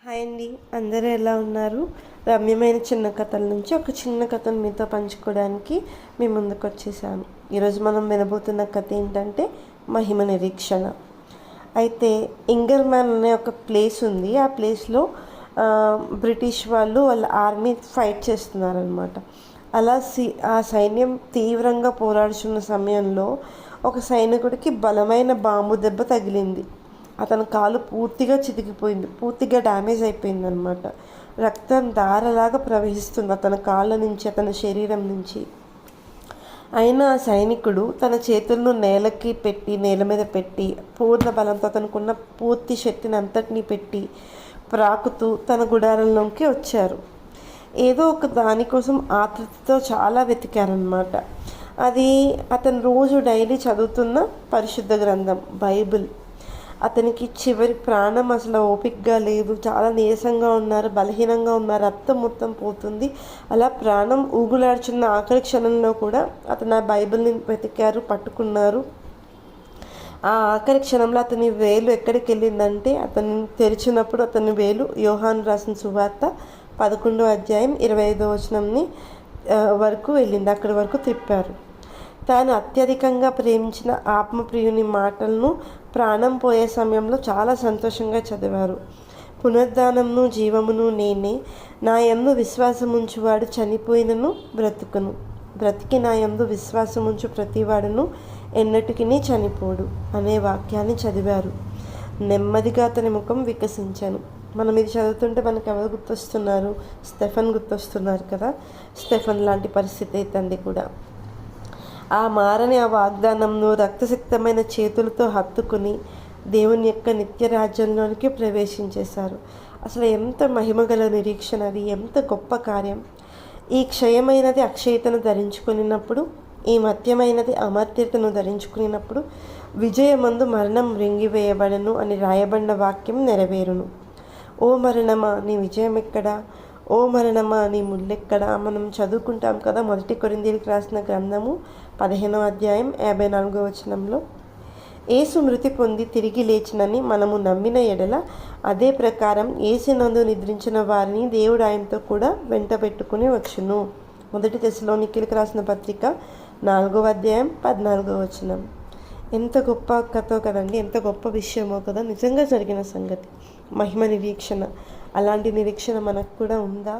Hi అండి, అందరూ ఎలా ఉన్నారు? రమ్యమైన చిన్న కథల నుంచి ఒక చిన్న కథను మీతో పంచుకోవడానికి మీ ముందుకు వచ్చేసాను. ఈరోజు మనం వినబోతున్న కథ ఏంటంటే మహిమ నిరీక్షణ. అయితే ఇంగర్మ్యాన్ అనే ఒక ప్లేస్ ఉంది. ఆ ప్లేస్లో బ్రిటిష్ వాళ్ళు వాళ్ళ ఆర్మీ ఫైట్ చేస్తున్నారనమాట. అలా ఆ సైన్యం తీవ్రంగా పోరాడుతున్న సమయంలో ఒక సైనికుడికి బలమైన బాంబు దెబ్బ తగిలింది. అతని కాలు పూర్తిగా చితికిపోయింది, పూర్తిగా డ్యామేజ్ అయిపోయిందనమాట. రక్తం ధారలాగా ప్రవహిస్తుంది అతని కాళ్ళ నుంచి, అతని శరీరం నుంచి. అయినా ఆ సైనికుడు తన చేతులను నేల మీద పెట్టి పూర్ణ బలంతో అతనుకున్న పూర్తి శక్తిని అంతటినీ పెట్టి ప్రాకుతూ తన గుడారంలోకి వచ్చారు. ఏదో ఒక దానికోసం ఆతృతతో చాలా వెతికారనమాట. అది అతను రోజు డైలీ చదువుతున్న పరిశుద్ధ గ్రంథం బైబిల్. అతనికి చివరి ప్రాణం అసలు ఓపికగా లేదు, చాలా నీరసంగా ఉన్నారు, బలహీనంగా ఉన్నారు, రక్తం మొత్తం పోతుంది. అలా ప్రాణం ఊగులాడుచున్న ఆఖరి క్షణంలో కూడా అతను ఆ బైబిల్ని వెతికారు, పట్టుకున్నారు. ఆ ఆఖరి క్షణంలో అతని వేలు ఎక్కడికి వెళ్ళిందంటే, అతను తెరిచినప్పుడు అతని వేలు యోహాను రాసిన సువార్త 11వ అధ్యాయం 25వ వచనంని వరకు వెళ్ళింది. అక్కడి వరకు తిప్పారు. తాను అత్యధికంగా ప్రేమించిన ఆత్మప్రియుని మాటలను ప్రాణం పోయే సమయంలో చాలా సంతోషంగా చదివారు. పునరుద్ధానమును జీవమును నేనే, నా యందు విశ్వాసముంచువాడు చనిపోయినను బ్రతుకును, బ్రతికి నా యందు విశ్వాసముంచు ప్రతివాడును ఎన్నటికి చనిపోడు అనే వాక్యాన్ని చదివారు. నెమ్మదిగా అతని ముఖం వికసించాను. మనం ఇది చదువుతుంటే మనకు ఎవరు గుర్తొస్తున్నారు? స్టెఫెన్ గుర్తొస్తున్నారు కదా. స్టెఫెన్ లాంటి పరిస్థితి తండ్రి కూడా ఆ మారని ఆ వాగ్దానంను రక్తసిక్తమైన చేతులతో హత్తుకుని దేవుని యొక్క నిత్య రాజ్యంలోనికి ప్రవేశించేశారు. అసలు ఎంత మహిమగల నిరీక్షణ అది, ఎంత గొప్ప కార్యం! ఈ క్షయమైనది అక్షయతను ధరించుకున్నప్పుడు, ఈ మత్యమైనది అమర్త్యతను ధరించుకున్నప్పుడు విజయమందు మరణం మృంగివేయబడను అని రాయబడిన వాక్యం నెరవేరును. ఓ మరణమా, నీ విజయం ఎక్కడా? ఓ మరణమా, నీ ముళ్ళెక్కడా? మనం చదువుకుంటాం కదా 1 కొరింథీయులకు రాసిన గ్రంథము 15వ అధ్యాయం 54వ వచనంలో, యేసు మృతి పొంది తిరిగి లేచినని మనము నమ్మిన ఎడల అదే ప్రకారం యేసునందు నిద్రించిన వారిని దేవుడు ఆయనతో కూడా వెంట పెట్టుకుని వచ్చును. 1 తెస్సలోనికీయులకు రాసిన పత్రిక 4వ అధ్యాయం 14వ వచనం. ఎంత గొప్ప కథో కదండి, ఎంత గొప్ప విషయమో కదా, నిజంగా జరిగిన సంగతి. మహిమ నిరీక్షణ. అలాంటి నిరీక్షణ మనకు కూడా ఉందా?